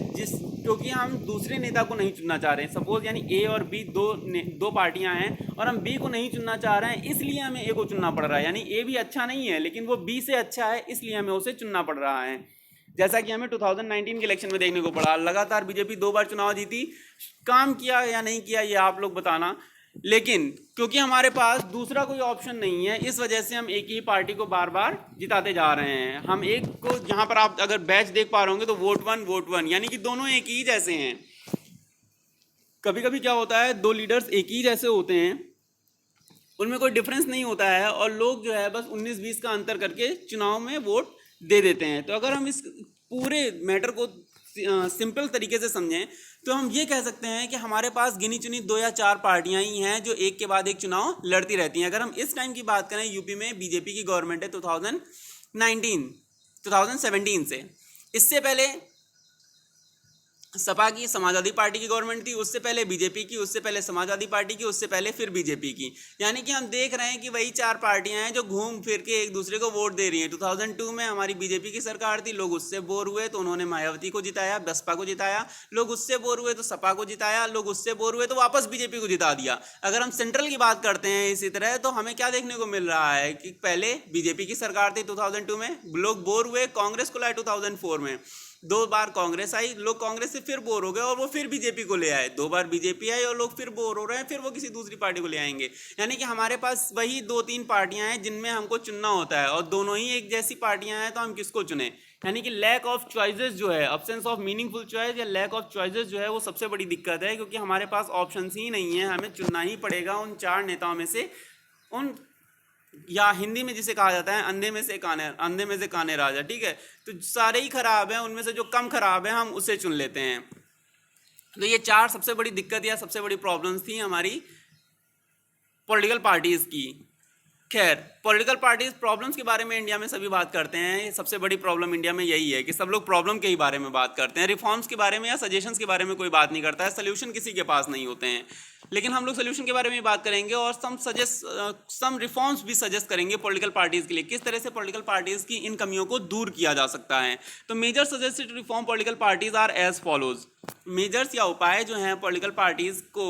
क्योंकि हम दूसरे नेता को नहीं चुनना चाह रहे हैं। सपोज यानी ए और बी दो पार्टियां हैं और हम बी को नहीं चुनना चाह रहे हैं, इसलिए हमें ए को चुनना पड़ रहा है। यानी ए भी अच्छा नहीं है लेकिन वो बी से अच्छा है, इसलिए हमें उसे चुनना पड़ रहा है। जैसा कि हमें 2019 के इलेक्शन में देखने को पड़ा, लगातार बीजेपी 2 बार चुनाव जीती, काम किया या नहीं किया ये आप लोग बताना, लेकिन क्योंकि हमारे पास दूसरा कोई ऑप्शन नहीं है इस वजह से हम एक ही पार्टी को बार बार जिताते जा रहे हैं। हम एक को, यहाँ पर आप अगर बैच देख पा रहे होंगे तो वोट वन, यानी कि दोनों एक ही जैसे हैं। कभी कभी क्या होता है, 2 लीडर्स एक ही जैसे होते हैं, उनमें कोई डिफरेंस नहीं होता है और लोग जो है बस 19-20 का अंतर करके चुनाव में वोट दे देते हैं। तो अगर हम इस पूरे मैटर को सिंपल तरीके से समझें तो हम ये कह सकते हैं कि हमारे पास गिनी चुनी 2 या 4 पार्टियां ही हैं जो एक के बाद एक चुनाव लड़ती रहती हैं। अगर हम इस टाइम की बात करें, यूपी में बीजेपी की गवर्नमेंट है 2017 से। इससे पहले सपा की, समाजवादी पार्टी की गवर्नमेंट थी, उससे पहले बीजेपी की, उससे पहले समाजवादी पार्टी की, उससे पहले फिर बीजेपी की। यानी कि हम देख रहे हैं कि वही 4 पार्टियां हैं जो घूम फिर के एक दूसरे को वोट दे रही हैं। 2002 में हमारी बीजेपी की सरकार थी, लोग उससे बोर हुए तो उन्होंने मायावती को जिताया, बसपा को जिताया, लोग उससे बोर हुए तो सपा को जिताया, लोग उससे बोर हुए तो वापस बीजेपी को जिता दिया। अगर हम सेंट्रल की बात करते हैं इसी तरह, तो हमें क्या देखने को मिल रहा है कि पहले बीजेपी की सरकार थी 2002 में, लोग बोर हुए, कांग्रेस को लाए 2004 में, 2 बार कांग्रेस आई, लोग कांग्रेस से फिर बोर हो गए और वो फिर बीजेपी को ले आए, 2 बार बीजेपी आई और लोग फिर बोर हो रहे हैं, फिर वो किसी दूसरी पार्टी को ले आएंगे। यानी कि हमारे पास वही 2-3 पार्टियां हैं जिनमें हमको चुनना होता है और दोनों ही एक जैसी पार्टियां हैं, तो हम किसको चुने। यानी कि लैक ऑफ चॉइसेस जो है, एब्सेंस ऑफ मीनिंगफुल चॉइस या लैक ऑफ चॉइसेस जो है वो सबसे बड़ी दिक्कत है, क्योंकि हमारे पास ऑप्शंस ही नहीं है। हमें चुनना ही पड़ेगा उन 4 नेताओं में से, उन, या हिंदी में जिसे कहा जाता है अंधे में से काने राजा। ठीक है, तो सारे ही खराब हैं, उनमें से जो कम खराब है हम उसे चुन लेते हैं। तो ये 4 सबसे बड़ी दिक्कत या सबसे बड़ी प्रॉब्लम्स थी हमारी पॉलिटिकल पार्टीज की। खैर, पॉलिटिकल पार्टीज प्रॉब्लम्स के बारे में इंडिया में सभी बात करते हैं। सबसे बड़ी प्रॉब्लम इंडिया में यही है कि सब लोग प्रॉब्लम के ही बारे में बात करते हैं, रिफॉर्म्स के बारे में या सजेशंस के बारे में कोई बात नहीं करता है, सोल्यूशन किसी के पास नहीं होते हैं। लेकिन हम लोग सोल्यूशन के बारे में बात करेंगे और सम रिफॉर्म्स भी सजेस्ट करेंगे पॉलिटिकल पार्टीज के लिए, किस तरह से पॉलिटिकल पार्टीज की इन कमियों को दूर किया जा सकता है। तो major suggested reform political parties are as follows. Measures या उपाय जो हैं पॉलिटिकल पार्टीज को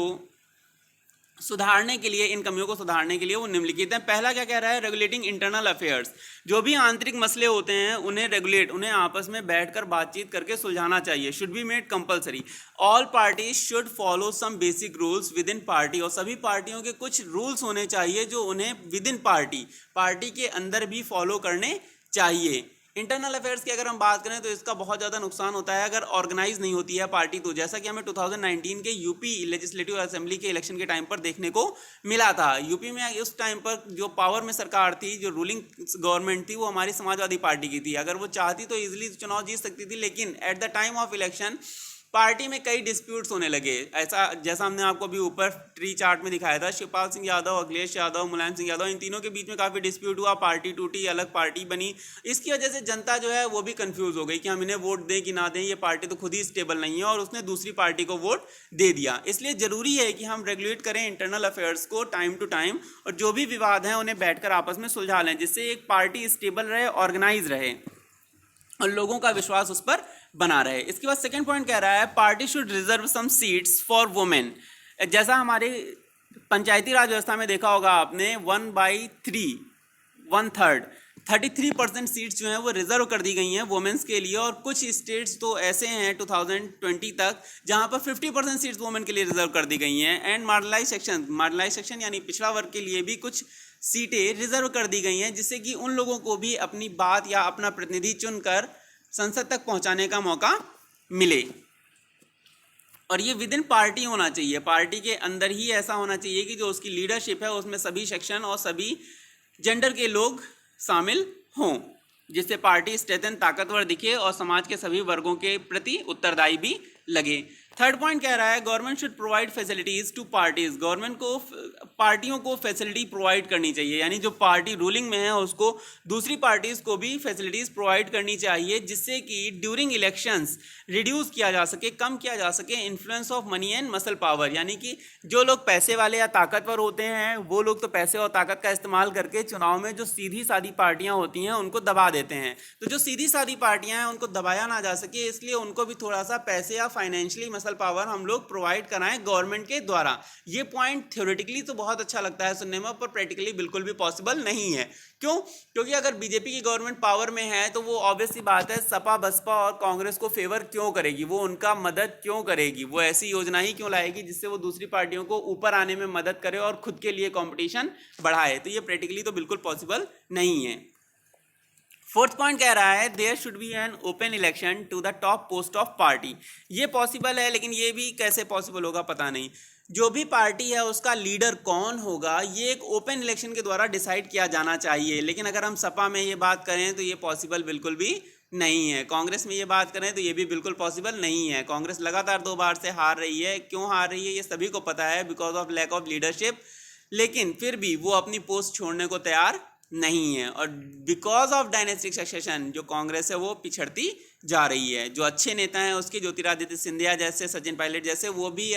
सुधारने के लिए, इन कमियों को सुधारने के लिए वो निम्नलिखित हैं। पहला क्या कह रहा है, रेगुलेटिंग इंटरनल अफेयर्स। जो भी आंतरिक मसले होते हैं उन्हें रेगुलेट, उन्हें आपस में बैठकर बातचीत करके सुलझाना चाहिए। Should be made compulsory. All parties should follow some basic rules within party. और सभी पार्टियों के कुछ रूल्स होने चाहिए जो उन्हें विद इन पार्टी के अंदर भी फॉलो करने चाहिए। इंटरनल अफेयर्स की अगर हम बात करें तो इसका बहुत ज़्यादा नुकसान होता है अगर ऑर्गेनाइज नहीं होती है पार्टी। तो जैसा कि हमें 2019 के यूपी लेजिस्लेटिव असेंबली के इलेक्शन के टाइम पर देखने को मिला था। यूपी में उस टाइम पर जो पावर में सरकार थी, जो रूलिंग गवर्नमेंट थी, वो हमारी समाजवादी पार्टी की थी। अगर वो चाहती तो इजीली चुनाव जीत सकती थी, लेकिन at the time of election party में कई डिस्प्यूट्स होने लगे। ऐसा जैसा हमने आपको अभी ऊपर ट्री चार्ट में दिखाया था, शिवपाल सिंह यादव, अखिलेश यादव, मुलायम सिंह यादव, इन तीनों के बीच में काफ़ी डिस्प्यूट हुआ, पार्टी टूटी, अलग पार्टी बनी। इसकी वजह से जनता जो है वो भी कंफ्यूज हो गई कि हम इन्हें वोट दें कि ना दें, ये पार्टी तो खुद ही स्टेबल नहीं है, और उसने दूसरी पार्टी को वोट दे दिया। इसलिए ज़रूरी है कि हम रेगुलेट करें इंटरनल अफेयर्स को टाइम टू टाइम, और जो भी विवाद हैं उन्हें बैठकर आपस में सुलझा लें, जिससे एक पार्टी स्टेबल रहे, ऑर्गेनाइज रहे और लोगों का विश्वास उस पर बना रहे। इसके बाद सेकंड पॉइंट कह रहा है, party should reserve some seats for women. जैसा हमारे पंचायती राज व्यवस्था में देखा होगा आपने, 1/3 1/3 33% सीट्स जो हैं वो रिजर्व कर दी गई हैं वुमेन्स के लिए। और कुछ स्टेट्स तो ऐसे हैं 2020 तक जहां पर 50% सीट्स वुमेन के लिए रिजर्व कर दी गई हैं। एंड मार्जिनलाइज सेक्शन यानी पिछड़ा वर्ग के लिए भी कुछ सीटें रिजर्व कर दी गई हैं, जिससे कि उन लोगों को भी अपनी बात या अपना प्रतिनिधि चुनकर संसद तक पहुंचाने का मौका मिले। और ये विद इन पार्टी होना चाहिए, पार्टी के अंदर ही ऐसा होना चाहिए कि जो उसकी लीडरशिप है उसमें सभी सेक्शन और सभी जेंडर के लोग शामिल हों, जिससे पार्टी स्ट्रेंथ ताकतवर दिखे और समाज के सभी वर्गों के प्रति उत्तरदायी भी लगे। थर्ड पॉइंट कह रहा है, government should provide facilities to parties. Government को पार्टियों को फैसिलिटी प्रोवाइड करनी चाहिए, यानी जो पार्टी रूलिंग में है उसको दूसरी पार्टीज को भी फैसिलिटीज प्रोवाइड करनी चाहिए, जिससे कि ड्यूरिंग इलेक्शंस रिड्यूस किया जा सके, कम किया जा सके influence of money and muscle power. यानी कि जो लोग पैसे वाले या ताकतवर होते हैं वो लोग तो पैसे और ताकत का इस्तेमाल करके चुनाव में जो सीधी सादी पार्टियां होती हैं उनको दबा देते हैं। तो जो सीधी सादी पार्टियां हैं उनको दबाया ना जा सके, इसलिए उनको भी थोड़ा सा पैसे या फाइनेंशियली मसल पावर हम लोग प्रोवाइड कराएं गवर्नमेंट के द्वारा। ये पॉइंट थ्योरेटिकली तो बहुत अच्छा लगता है सुनने में, पर प्रैक्टिकली बिल्कुल भी पॉसिबल नहीं है। क्यों? क्योंकि अगर बीजेपी की गवर्नमेंट पावर में है तो वो ऑब्वियस सी बात है सपा बसपा और कांग्रेस को फेवर क्यों करेगी, वो उनका मदद क्यों करेगी, वो ऐसी योजना ही क्यों लाएगी जिससे वो दूसरी पार्टियों को ऊपर आने में मदद करे और खुद के लिए कंपटीशन बढ़ाए। तो ये प्रैक्टिकली तो बिल्कुल पॉसिबल नहीं है। फोर्थ पॉइंट कह रहा है, there should be an open election to the top post of party. ये पॉसिबल है, लेकिन ये भी कैसे पॉसिबल होगा पता नहीं। जो भी पार्टी है उसका लीडर कौन होगा ये एक ओपन इलेक्शन के द्वारा डिसाइड किया जाना चाहिए। लेकिन अगर हम सपा में ये बात करें तो ये पॉसिबल बिल्कुल भी नहीं है। कांग्रेस में ये बात करें तो ये भी बिल्कुल पॉसिबल नहीं है। कांग्रेस लगातार 2 बार से हार रही है। क्यों हार रही है ये सभी को पता है, because of lack of leadership. लेकिन फिर भी वो अपनी पोस्ट छोड़ने को तैयार नहीं है, और बिकॉज ऑफ डायनेस्टिक सक्सेशन जो कांग्रेस है वो पिछड़ती जा रही है। जो अच्छे नेता हैं उसके, ज्योतिरादित्य सिंधिया जैसे, सचिन पायलट जैसे, वो भी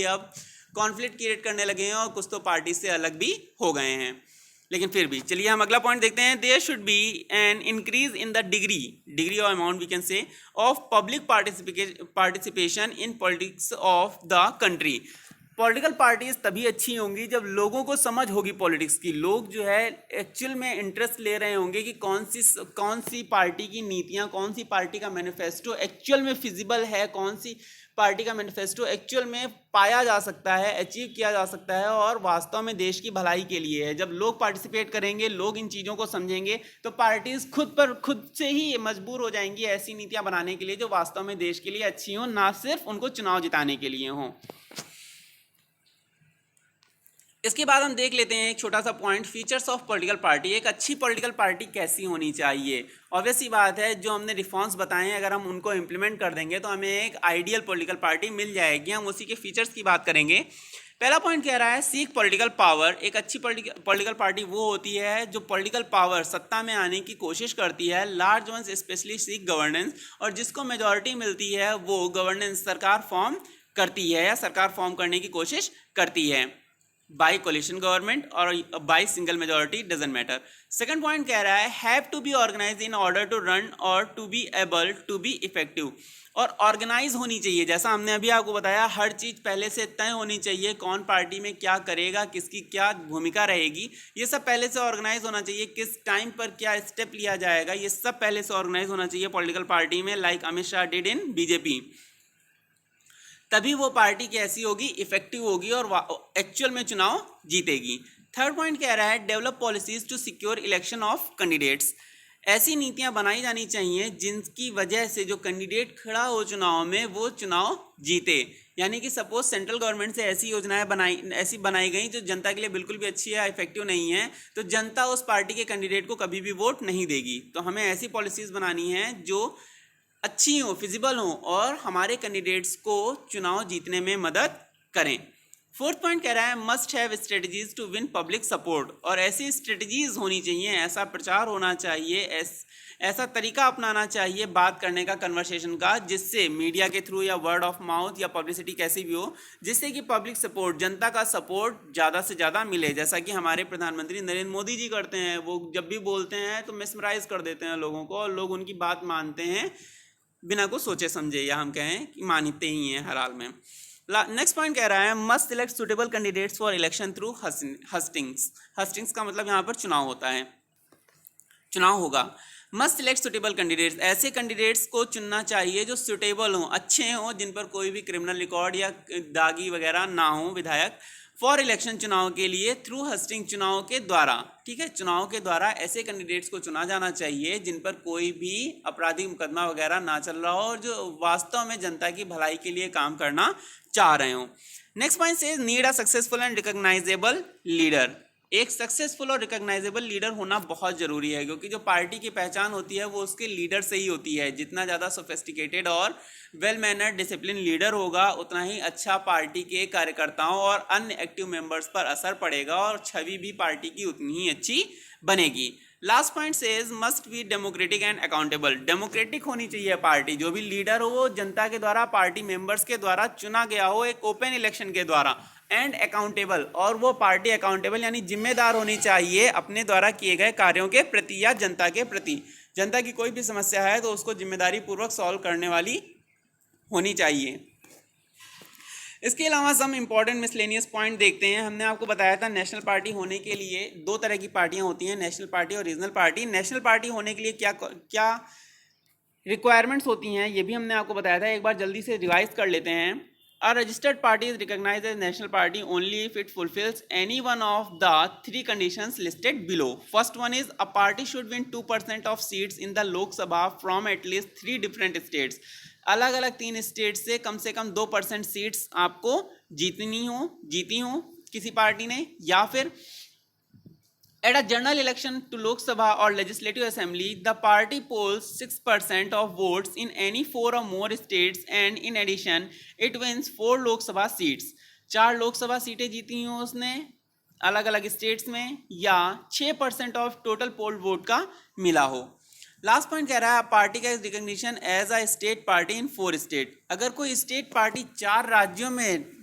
अब कॉन्फ्लिक्ट क्रिएट करने लगे हैं और कुछ तो पार्टी से अलग भी हो गए हैं। लेकिन फिर भी चलिए हम अगला पॉइंट देखते हैं। There should be an increase in the degree और amount we can say of public participation in politics of the country. Political parties तभी अच्छी होंगी जब लोगों को समझ होगी पॉलिटिक्स की। लोग जो है एक्चुअल में इंटरेस्ट ले रहे होंगे कि कौन सी पार्टी की नीतियां, कौन सी पार्टी का मैनिफेस्टो एक्चुअल में फिजिबल है, कौन सी पार्टी का मैनिफेस्टो एक्चुअल में पाया जा सकता है, अचीव किया जा सकता है और वास्तव में देश की भलाई के लिए है। जब लोग पार्टिसिपेट करेंगे, लोग इन चीज़ों को समझेंगे, तो पार्टीज खुद से ही मजबूर हो जाएंगी ऐसी नीतियां बनाने के लिए जो वास्तव में देश के लिए अच्छी हों, ना सिर्फ उनको चुनाव जिताने के लिए हों। इसके बाद हम देख लेते हैं एक छोटा सा point, features of political party. एक अच्छी पॉलिटिकल पार्टी कैसी होनी चाहिए। ऑब्वियस सी बात है, जो हमने रिफॉर्म्स बताए हैं अगर हम उनको इम्प्लीमेंट कर देंगे तो हमें एक आइडियल पॉलिटिकल पार्टी मिल जाएगी। हम उसी के फीचर्स की बात करेंगे। पहला पॉइंट कह रहा है, सीक पॉलिटिकल पावर। एक अच्छी पॉलिटिकल पार्टी वो होती है जो पॉलिटिकल पावर, सत्ता में आने की कोशिश करती है, large ones especially seek governance, और जिसको मेजॉरिटी मिलती है वो गवर्नेंस सरकार फॉर्म करती है या सरकार फॉर्म करने की कोशिश करती है। बाई कोलिशन गवर्नमेंट और by single majority doesn't matter. Second point कह रहा है have to be organise in order to run और to be able to be effective, और ऑर्गेनाइज होनी चाहिए। जैसा हमने अभी आपको बताया, हर चीज़ पहले से तय होनी चाहिए, कौन पार्टी में क्या करेगा, किसकी क्या भूमिका रहेगी, ये सब पहले से ऑर्गेनाइज होना चाहिए। किस टाइम पर क्या स्टेप लिया जाएगा, ये सब पहले से ऑर्गेनाइज होना चाहिए पॉलिटिकल पार्टी में, like Amit Shah did in BJP. तभी वो पार्टी कैसी होगी, इफेक्टिव होगी और एक्चुअल में चुनाव जीतेगी। थर्ड पॉइंट कह रहा है develop policies to secure election of candidates. ऐसी नीतियां बनाई जानी चाहिए जिनकी वजह से जो कैंडिडेट खड़ा हो चुनाव में वो चुनाव जीते। यानी कि सपोज सेंट्रल गवर्नमेंट से ऐसी योजनाएं बनाई गई जो जनता के लिए बिल्कुल भी अच्छी है, इफेक्टिव नहीं है, तो जनता उस पार्टी के कैंडिडेट को कभी भी वोट नहीं देगी। तो हमें ऐसी पॉलिसीज बनानी है जो अच्छी हो, फिजिबल हो और हमारे कैंडिडेट्स को चुनाव जीतने में मदद करें। फोर्थ पॉइंट कह रहा है must have strategies to win public support, और ऐसी स्ट्रेटजीज होनी चाहिए, ऐसा प्रचार होना चाहिए, ऐसा तरीका अपनाना चाहिए बात करने का, कन्वर्सेशन का, जिससे मीडिया के थ्रू या वर्ड ऑफ माउथ या पब्लिसिटी कैसी भी हो, जिससे कि पब्लिक सपोर्ट, जनता का सपोर्ट ज़्यादा से ज़्यादा मिले। जैसा कि हमारे प्रधानमंत्री नरेंद्र मोदी जी करते हैं, वो जब भी बोलते हैं तो मिसमराइज कर देते हैं लोगों को और लोग उनकी बात मानते हैं बिना कुछ सोचे समझे, या हम कहें कि मानते ही हैं हर हाल में। नेक्स्ट पॉइंट कह रहा है must select suitable candidates for election through hustings. Hustings का मतलब यहाँ पर चुनाव होता है, चुनाव होगा। मस्ट सिलेक्ट सुटेबल कैंडिडेट्स, ऐसे कैंडिडेट्स को चुनना चाहिए जो सुटेबल हों, अच्छे हों, जिन पर कोई भी क्रिमिनल रिकॉर्ड या दागी वगैरह ना हो विधायक, फॉर इलेक्शन चुनाव के लिए, थ्रू हस्टिंग चुनाव के द्वारा। ठीक है, चुनाव के द्वारा ऐसे कैंडिडेट्स को चुना जाना चाहिए जिन पर कोई भी आपराधिक मुकदमा वगैरह ना चल रहा हो और जो वास्तव में जनता की भलाई के लिए काम करना चाह रहे हो। नेक्स्ट पॉइंट से need a successful and recognisable leader. एक सक्सेसफुल और रिकॉग्नाइजेबल लीडर होना बहुत जरूरी है, क्योंकि जो पार्टी की पहचान होती है वो उसके लीडर से ही होती है। जितना ज़्यादा सोफिस्टिकेटेड और वेल मैनर्ड डिसिप्लिन लीडर होगा, उतना ही अच्छा पार्टी के कार्यकर्ताओं और अन्य एक्टिव मेंबर्स पर असर पड़ेगा और छवि भी पार्टी की उतनी ही अच्छी बनेगी। Last point says must be democratic and accountable. Democratic होनी चाहिए पार्टी, जो भी लीडर हो वो जनता के द्वारा, पार्टी मेंबर्स के द्वारा चुना गया हो एक ओपन इलेक्शन के द्वारा, एंड अकाउंटेबल, और वो पार्टी अकाउंटेबल यानी जिम्मेदार होनी चाहिए अपने द्वारा किए गए कार्यों के प्रति या जनता के प्रति। जनता की कोई भी समस्या है तो उसको जिम्मेदारी पूर्वक सॉल्व करने वाली होनी चाहिए। इसके अलावा सम इंपॉर्टेंट मिसलेनियस पॉइंट देखते हैं। हमने आपको बताया था नेशनल पार्टी होने के लिए दो तरह की पार्टियां होती हैं, नेशनल पार्टी और रीजनल पार्टी। नेशनल पार्टी होने के लिए क्या क्या रिक्वायरमेंट्स होती हैं ये भी हमने आपको बताया था, एक बार जल्दी से रिवाइज कर लेते हैं। A registered party is recognized as national party only if it fulfills any one of the three conditions listed below. First one is a party should win 2% of seats in the Lok Sabha from at least 3 different states. अलग अलग 3 स्टेट से कम 2% सीट्स आपको जीती हो किसी पार्टी ने, या फिर at a general election to Lok Sabha or Legislative Assembly, the party polls 6% of votes in any 4 or more states, and in addition, it wins 4 Lok Sabha seats. 4 लोक सभा सीटें जीती हैं उसने अलग अलग स्टेट्स में, या 6% ऑफ टोटल पोल वोट का मिला हो। लास्ट पॉइंट कह रहा है पार्टी का recognition as a state party in 4 state. अगर कोई स्टेट पार्टी 4 राज्यों में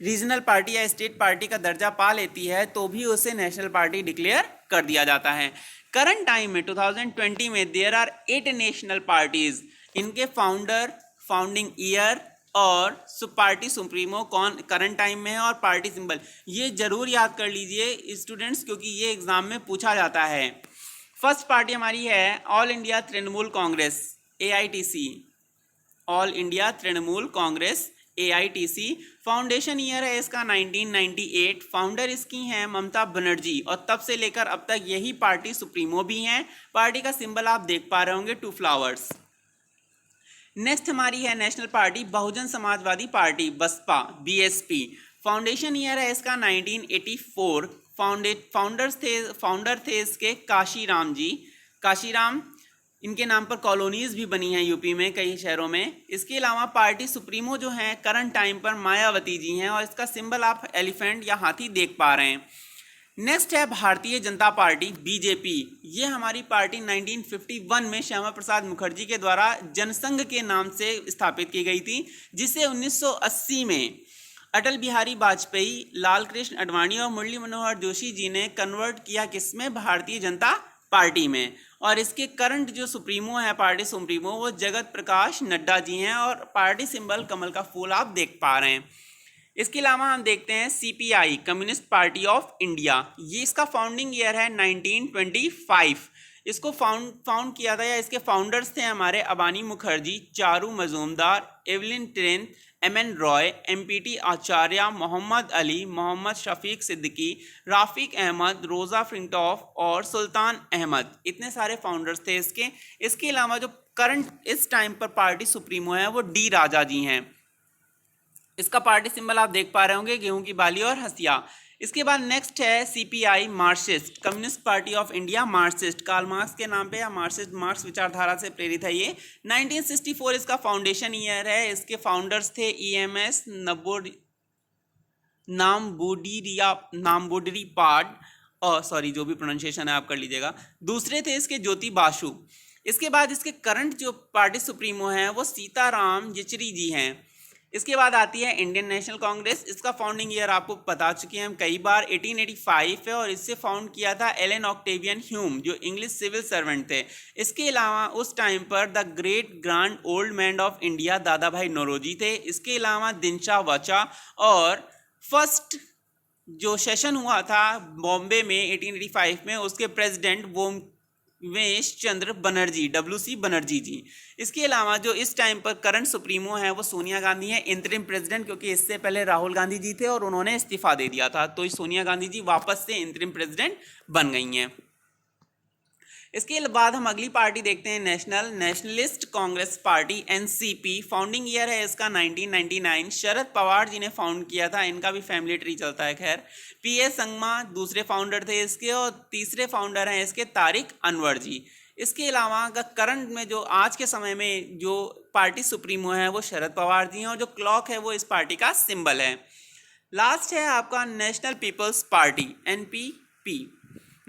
रीजनल पार्टी या स्टेट पार्टी का दर्जा पा लेती है तो भी उसे नेशनल पार्टी डिक्लेयर कर दिया जाता है। करंट टाइम में 2020 में देयर आर 8 नेशनल पार्टीज। इनके फाउंडिंग ईयर और पार्टी सुप्रीमो कौन करंट टाइम में है और पार्टी सिंबल, ये जरूर याद कर लीजिए स्टूडेंट्स, क्योंकि ये एग्जाम में पूछा जाता है। फर्स्ट पार्टी हमारी है all India Trinamool Congress, AITC, all India Trinamool Congress AITC। Foundation year है इसका 1998। फाउंडर इसकी हैं ममता बनर्जी, और तब से लेकर अब तक यही पार्टी सुप्रीमो भी हैं। पार्टी का सिंबल आप देख पा रहे होंगे 2 फ्लावर्स। नेक्स्ट हमारी है national party Bahujan Samajwadi party, Baspa, BSP। Foundation year है इसका 1984। फाउंडर थे इसके काशीराम जी। काशीराम, इनके नाम पर कॉलोनीज भी बनी हैं यूपी में कई शहरों में। इसके अलावा पार्टी सुप्रीमो जो हैं करंट टाइम पर मायावती जी हैं, और इसका सिंबल आप एलिफेंट या हाथी देख पा रहे हैं। नेक्स्ट है भारतीय जनता पार्टी, BJP। ये हमारी पार्टी 1951 में श्यामा प्रसाद मुखर्जी के द्वारा जनसंघ के नाम से स्थापित की गई थी, जिसे 1980 में अटल बिहारी वाजपेयी, लाल कृष्ण आडवाणी और मुरली मनोहर जोशी जी ने कन्वर्ट किया किसमें? भारतीय जनता पार्टी में। और इसके करंट जो सुप्रीमो है, पार्टी सुप्रीमो, वो जगत प्रकाश नड्डा जी हैं और पार्टी सिंबल कमल का फूल आप देख पा रहे हैं। इसके अलावा हम देखते हैं CPI, communist party of India. ये इसका फाउंडिंग ईयर है 1925। इसको फाउंड किया था, या इसके फाउंडर्स थे हमारे Abani Mukherjee, Charu Majumdar, Evelyn Trent, MN Roy, MPT Acharya, Mohammad Ali, Mohammad Shafiq Siddiqui, Rafiq Ahmad, Rosa Fitingof और सुल्तान अहमद। इतने सारे फाउंडर्स थे इसके। इसके अलावा जो करंट इस टाइम पर पार्टी सुप्रीमो है वो डी राजा जी हैं। इसका पार्टी सिंबल आप देख पा रहे होंगे, गेहूं की बाली और हंसिया। इसके बाद नेक्स्ट है CPI, Marxist, communist party of India, Marxist, Karl Marx के नाम पे, या मार्क्सिस्ट, मार्क्स विचारधारा से प्रेरित है ये। 1964 इसका फाउंडेशन ईयर है। इसके फाउंडर्स थे ईएमएस नामबोडरी पाड, और सॉरी जो भी प्रोनाउंसिएशन है आप कर लीजिएगा। दूसरे थे इसके ज्योति बासु। इसके बाद इसके करंट जो पार्टी सुप्रीमो हैं वो सीताराम येचुरी जी हैं। इसके बाद आती है इंडियन नेशनल कांग्रेस। इसका फाउंडिंग ईयर आपको बता चुके हैं हम कई बार, 1885 है, और इससे फाउंड किया था एलन ऑक्टेवियन ह्यूम, जो इंग्लिश सिविल सर्वेंट थे। इसके अलावा उस टाइम पर the great grand old man of India दादा भाई नौरोजी थे। इसके अलावा दिनशा वचा, और फर्स्ट जो सेशन हुआ था बॉम्बे में 1885 में, उसके प्रेसिडेंट वोमेश चंद्र बनर्जी, WC बनर्जी जी। इसके अलावा जो इस टाइम पर करंट सुप्रीमो है वो सोनिया गांधी है, इंतरिम प्रेसिडेंट, क्योंकि इससे पहले राहुल गांधी जी थे और उन्होंने इस्तीफा दे दिया था, तो सोनिया गांधी जी वापस से इंतरिम प्रेसिडेंट बन गई हैं। इसके बाद हम अगली पार्टी देखते हैं nationalist Congress party, NCP. Founding year है इसका 1999। शरद पवार जी ने फाउंड किया था, इनका भी फैमिली ट्री चलता है। खैर, पीए संगमा दूसरे फाउंडर थे इसके, और तीसरे फाउंडर हैं इसके तारिक अनवर जी। इसके अलावा करंट में जो आज के समय में जो पार्टी सुप्रीमो है वो शरद पवार जी हैं, और जो क्लॉक है वो इस पार्टी का सिंबल है। लास्ट है आपका national people's party, NPP।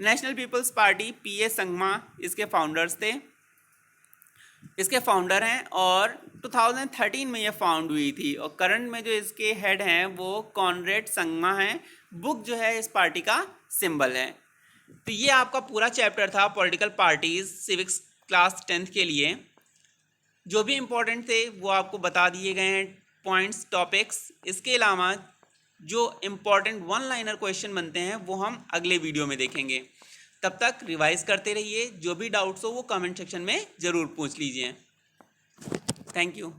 National people's party, PA Sangma इसके फाउंडर्स थे, इसके फाउंडर हैं, और 2013 में ये फाउंड हुई थी। और करंट में जो इसके हेड हैं वो कॉनरेड संगमा हैं। बुक जो है इस पार्टी का सिंबल है। तो ये आपका पूरा चैप्टर था political parties, civics class 10th के लिए। जो भी इम्पोर्टेंट थे वो आपको बता दिए गए हैं, पॉइंट्स, टॉपिक्स। इसके अलावा जो इम्पॉर्टेंट वन लाइनर क्वेश्चन बनते हैं वो हम अगले वीडियो में देखेंगे। तब तक रिवाइज करते रहिए, जो भी डाउट्स हो वो कमेंट सेक्शन में ज़रूर पूछ लीजिए। Thank you.